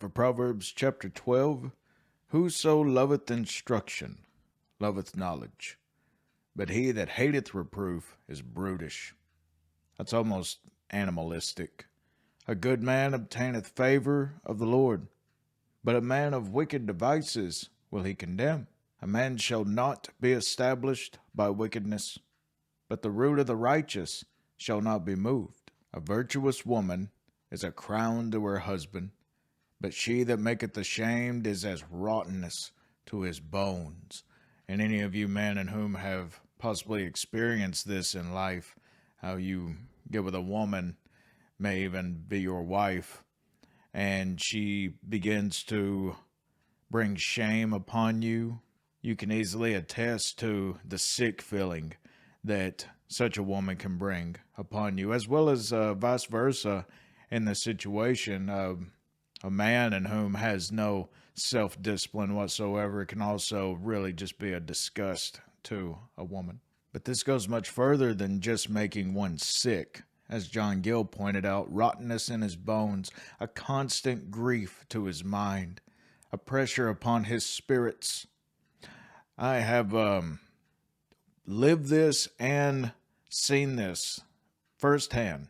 For Proverbs chapter 12, whoso loveth instruction loveth knowledge, but he that hateth reproof is brutish. That's almost animalistic. A good man obtaineth favor of the Lord, but a man of wicked devices will he condemn. A man shall not be established by wickedness, but the root of the righteous shall not be moved. A virtuous woman is a crown to her husband, but she that maketh ashamed is as rottenness to his bones. And any of you men in whom have possibly experienced this in life, how you get with a woman, may even be your wife, and she begins to bring shame upon you, you can easily attest to the sick feeling that such a woman can bring upon you, as well as vice versa in the situation. A man in whom has no self-discipline whatsoever can also really just be a disgust to a woman. But this goes much further than just making one sick. As John Gill pointed out, rottenness in his bones, a constant grief to his mind, a pressure upon his spirits. I have lived this and seen this firsthand,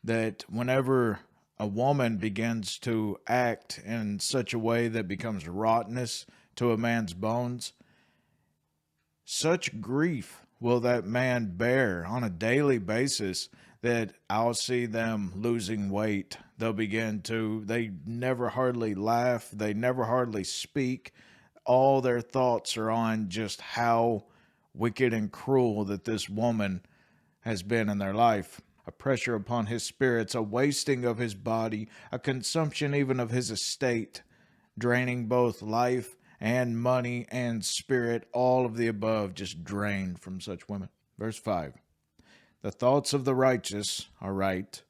that whenever a woman begins to act in such a way that becomes rottenness to a man's bones, such grief will that man bear on a daily basis that I'll see them losing weight. They never hardly laugh. They never hardly speak. All their thoughts are on just how wicked and cruel that this woman has been in their life. A pressure upon his spirits, a wasting of his body, a consumption even of his estate, draining both life and money and spirit, all of the above just drained from such women. Verse 5, the thoughts of the righteous are right,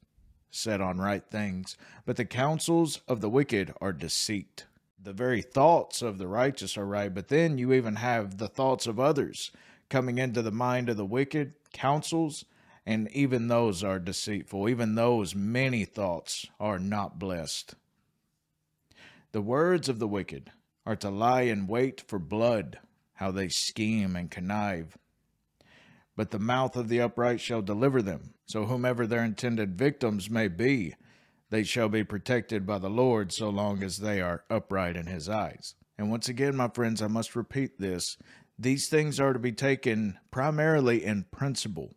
set on right things, but the counsels of the wicked are deceit. The very thoughts of the righteous are right, but then you even have the thoughts of others coming into the mind of the wicked, counsels, and even those are deceitful. Even those many thoughts are not blessed. The words of the wicked are to lie in wait for blood, how they scheme and connive. But the mouth of the upright shall deliver them. So whomever their intended victims may be, they shall be protected by the Lord so long as they are upright in his eyes. And once again, my friends, I must repeat this. These things are to be taken primarily in principle,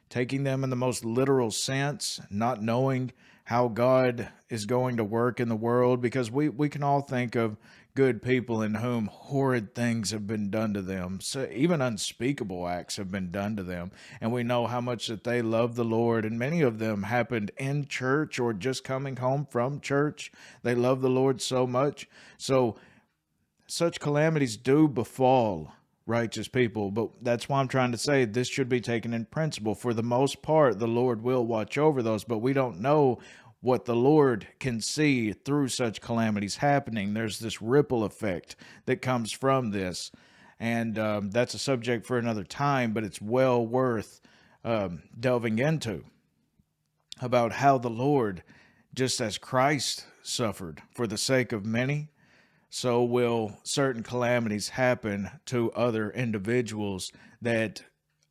taking them in the most literal sense, not knowing how God is going to work in the world, because we can all think of good people in whom horrid things have been done to them. So even unspeakable acts have been done to them. And we know how much that they love the Lord. And many of them happened in church or just coming home from church. They love the Lord so much. So such calamities do befall righteous people. But that's why I'm trying to say this should be taken in principle. For the most part, the Lord will watch over those, but we don't know what the Lord can see through such calamities happening. There's this ripple effect that comes from this. And that's a subject for another time, but it's well worth delving into, about how the Lord, just as Christ suffered for the sake of many, so will certain calamities happen to other individuals, that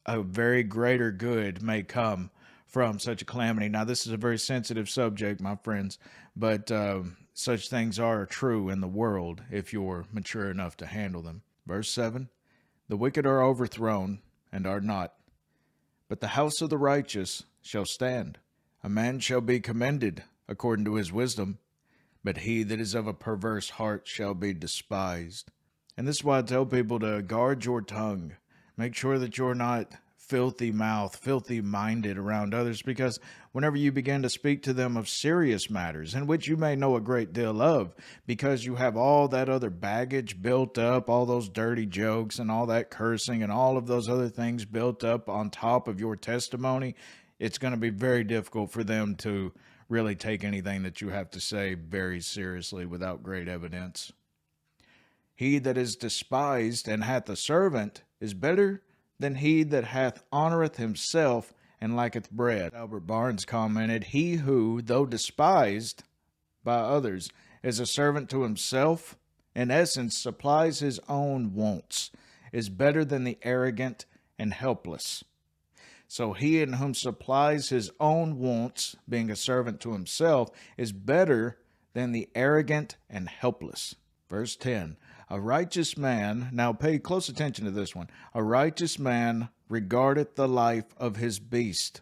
a very greater good may come from such a calamity. Now, this is a very sensitive subject, my friends, but such things are true in the world if you're mature enough to handle them. Verse 7, the wicked are overthrown and are not, but the house of the righteous shall stand. A man shall be commended according to his wisdom, but he that is of a perverse heart shall be despised. And this is why I tell people to guard your tongue. Make sure that you're not filthy-mouthed, filthy-minded around others, because whenever you begin to speak to them of serious matters, in which you may know a great deal of, because you have all that other baggage built up, all those dirty jokes and all that cursing and all of those other things built up on top of your testimony, it's going to be very difficult for them to really take anything that you have to say very seriously without great evidence. He that is despised and hath a servant is better than he that honoreth himself and lacketh bread. Albert Barnes commented, he who, though despised, by others is a servant to himself, in essence, supplies his own wants, is better than the arrogant and helpless. So he in whom supplies his own wants, being a servant to himself, is better than the arrogant and helpless. Verse 10, a righteous man, now pay close attention to this one, a righteous man regardeth the life of his beast,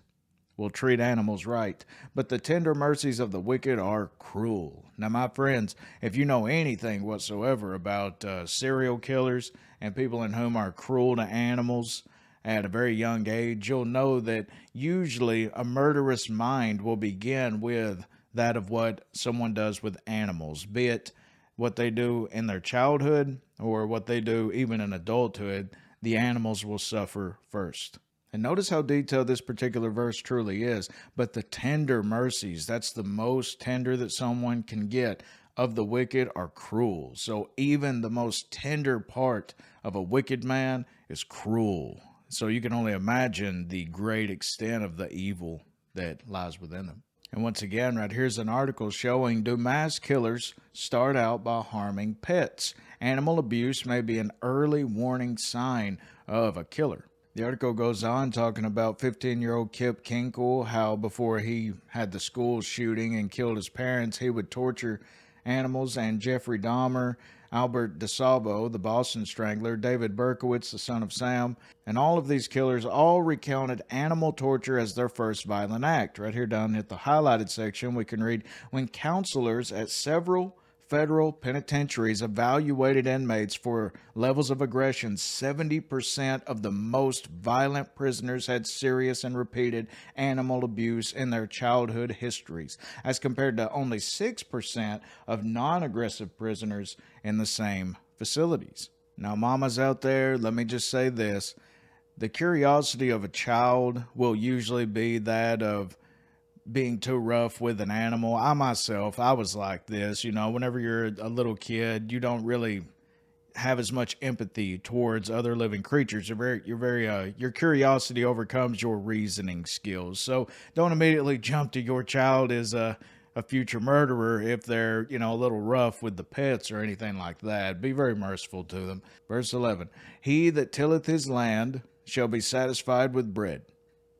will treat animals right, but the tender mercies of the wicked are cruel. Now, my friends, if you know anything whatsoever about serial killers and people in whom are cruel to animals at a very young age, you'll know that usually a murderous mind will begin with that of what someone does with animals, be it what they do in their childhood or what they do even in adulthood. The animals will suffer first. And notice how detailed this particular verse truly is. But the tender mercies, that's the most tender that someone can get, of the wicked are cruel. So even the most tender part of a wicked man is cruel. So you can only imagine the great extent of the evil that lies within them. And once again, right here's an article showing, do mass killers start out by harming pets? Animal abuse may be an early warning sign of a killer. The article goes on talking about 15-year-old Kip Kinkle, how before he had the school shooting and killed his parents, he would torture animals, and Jeffrey Dahmer, Albert DeSalvo, the Boston Strangler, David Berkowitz, the son of Sam, and all of these killers all recounted animal torture as their first violent act. Right here down at the highlighted section, we can read, when counselors at several federal penitentiaries evaluated inmates for levels of aggression, 70% of the most violent prisoners had serious and repeated animal abuse in their childhood histories, as compared to only 6% of non-aggressive prisoners in the same facilities. Now, mamas out there, let me just say this. The curiosity of a child will usually be that of being too rough with an animal. I myself, I was like this, whenever you're a little kid, you don't really have as much empathy towards other living creatures. Your curiosity overcomes your reasoning skills. So don't immediately jump to your child as a future murderer if they're, a little rough with the pets or anything like that. Be very merciful to them. Verse 11, he that tilleth his land shall be satisfied with bread,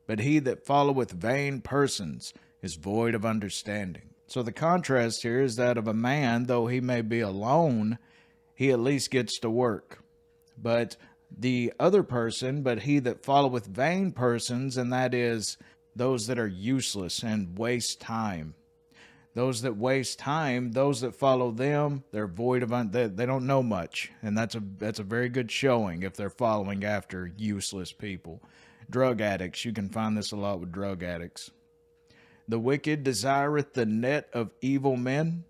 but he that followeth vain persons is void of understanding. So the contrast here is that of a man, though he may be alone, he at least gets to work. But the other person, but he that followeth vain persons, and that is those that are useless and waste time. Those that waste time, those that follow them, they're void of, they don't know much. And that's a very good showing if they're following after useless people. Drug addicts, you can find this a lot with drug addicts. The wicked desireth the net of evil men,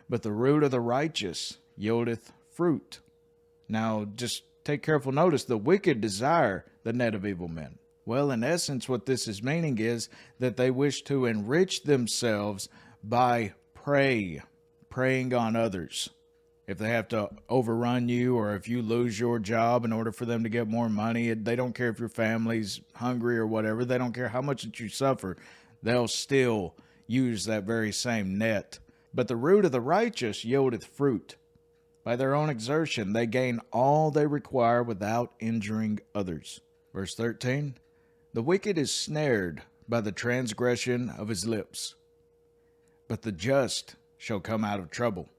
but the root of the righteous yieldeth fruit. Now, just take careful notice, the wicked desire the net of evil men. Well, in essence, what this is meaning is that they wish to enrich themselves by preying on others. If they have to overrun you, or if you lose your job in order for them to get more money, they don't care if your family's hungry or whatever. They don't care how much that you suffer. They'll still use that very same net. But the root of the righteous yieldeth fruit. By their own exertion, they gain all they require without injuring others. Verse 13, the wicked is snared by the transgression of his lips, but the just shall come out of trouble.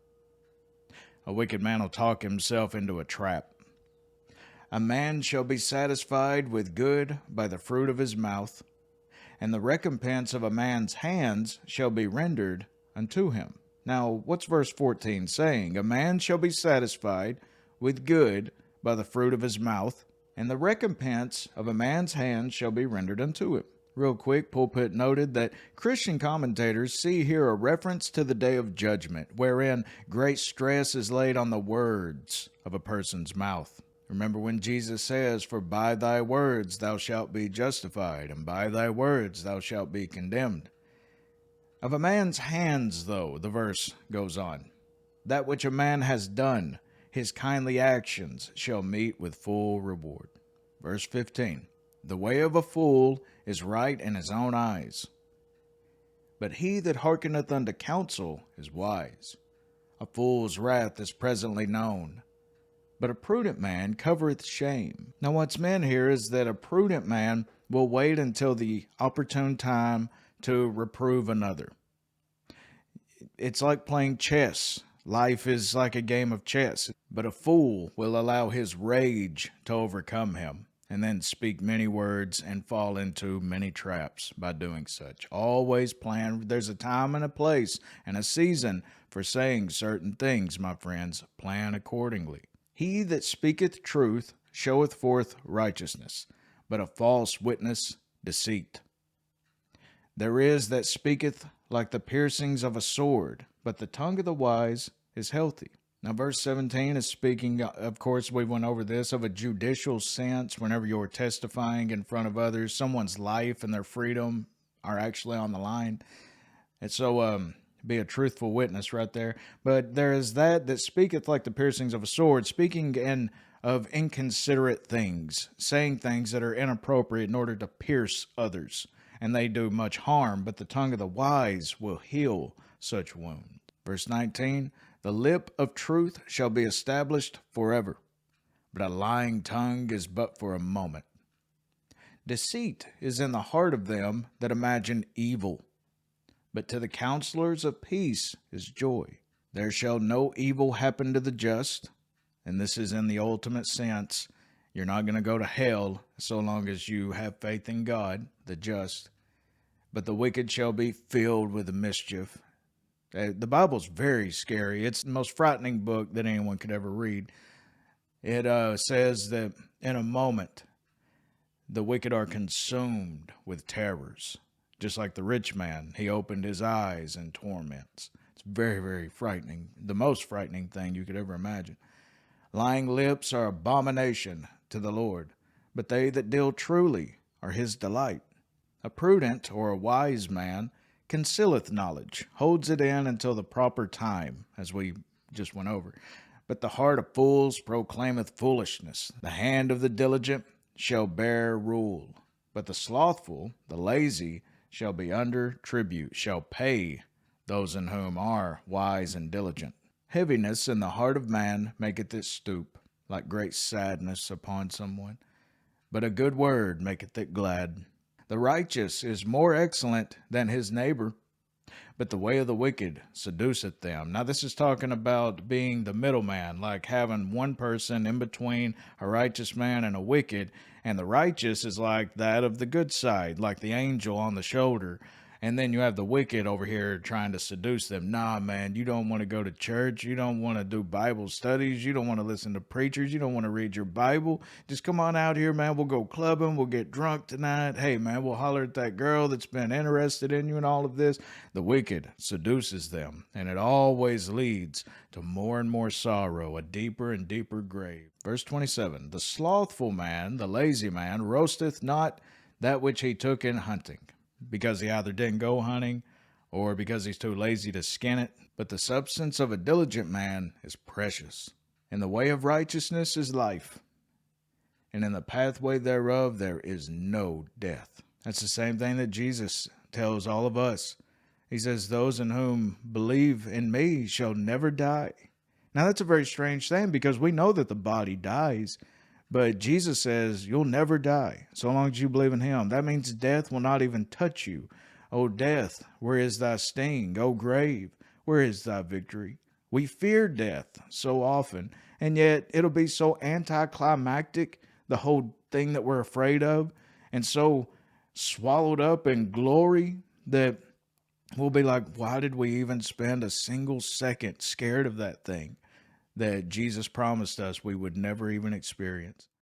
A wicked man will talk himself into a trap. A man shall be satisfied with good by the fruit of his mouth, and the recompense of a man's hands shall be rendered unto him. Now, what's verse 14 saying? A man shall be satisfied with good by the fruit of his mouth, and the recompense of a man's hands shall be rendered unto him. Real quick, Pulpit noted that Christian commentators see here a reference to the day of judgment, wherein great stress is laid on the words of a person's mouth. Remember when Jesus says, for by thy words thou shalt be justified, and by thy words thou shalt be condemned. Of a man's hands, though, the verse goes on, that which a man has done, his kindly actions shall meet with full reward. Verse 15, the way of a fool is right in his own eyes, But he that hearkeneth unto counsel is wise. A fool's wrath is presently known, but a prudent man covereth shame. Now, what's meant here is that a prudent man will wait until the opportune time to reprove another. It's like playing chess. Life is like a game of chess, but a fool will allow his rage to overcome him and then speak many words and fall into many traps by doing such. Always plan. There's a time and a place and a season for saying certain things, my friends. Plan accordingly. He that speaketh truth showeth forth righteousness, but a false witness deceit. There is that speaketh like the piercings of a sword, but the tongue of the wise is healthy. Now, verse 17 is speaking, of course, we went over this, of a judicial sense. Whenever you're testifying in front of others, someone's life and their freedom are actually on the line. And so, be a truthful witness right there. But there is that speaketh like the piercings of a sword, speaking of inconsiderate things, saying things that are inappropriate in order to pierce others, and they do much harm. But the tongue of the wise will heal such wounds. Verse 19, the lip of truth shall be established forever, but a lying tongue is but for a moment. Deceit is in the heart of them that imagine evil, but to the counselors of peace is joy. There shall no evil happen to the just, and this is in the ultimate sense. You're not going to go to hell so long as you have faith in God, the just, but the wicked shall be filled with mischief. The Bible's very scary. It's the most frightening book that anyone could ever read. It says that in a moment, the wicked are consumed with terrors. Just like the rich man, he opened his eyes in torments. It's very, very frightening. The most frightening thing you could ever imagine. Lying lips are abomination to the Lord, but they that deal truly are his delight. A prudent or a wise man concealeth knowledge, holds it in until the proper time, as we just went over. But the heart of fools proclaimeth foolishness. The hand of the diligent shall bear rule, but the slothful, the lazy, shall be under tribute, shall pay those in whom are wise and diligent. Heaviness in the heart of man maketh it stoop, like great sadness upon someone. But a good word maketh it glad. The righteous is more excellent than his neighbor, but the way of the wicked seduceth them. Now, this is talking about being the middleman, like having one person in between a righteous man and a wicked, and the righteous is like that of the good side, like the angel on the shoulder. And then you have the wicked over here trying to seduce them. Nah, man, you don't want to go to church. You don't want to do Bible studies. You don't want to listen to preachers. You don't want to read your Bible. Just come on out here, man. We'll go clubbing. We'll get drunk tonight. Hey, man, we'll holler at that girl that's been interested in you and all of this. The wicked seduces them, and it always leads to more and more sorrow, a deeper and deeper grave. Verse 27, the slothful man, the lazy man, roasteth not that which he took in hunting, because he either didn't go hunting or because he's too lazy to skin it. But the substance of a diligent man is precious. In the way of righteousness is life, and in the pathway thereof there is no death. That's the same thing that Jesus tells all of us. He says, those in whom believe in me shall never die. Now that's a very strange thing, because we know that the body dies, but Jesus says you'll never die so long as you believe in him. That means death will not even touch you. O death, where is thy sting? O grave, where is thy victory? We fear death so often, and yet it'll be so anticlimactic, the whole thing that we're afraid of, and so swallowed up in glory that we'll be like, why did we even spend a single second scared of that thing that Jesus promised us we would never even experience?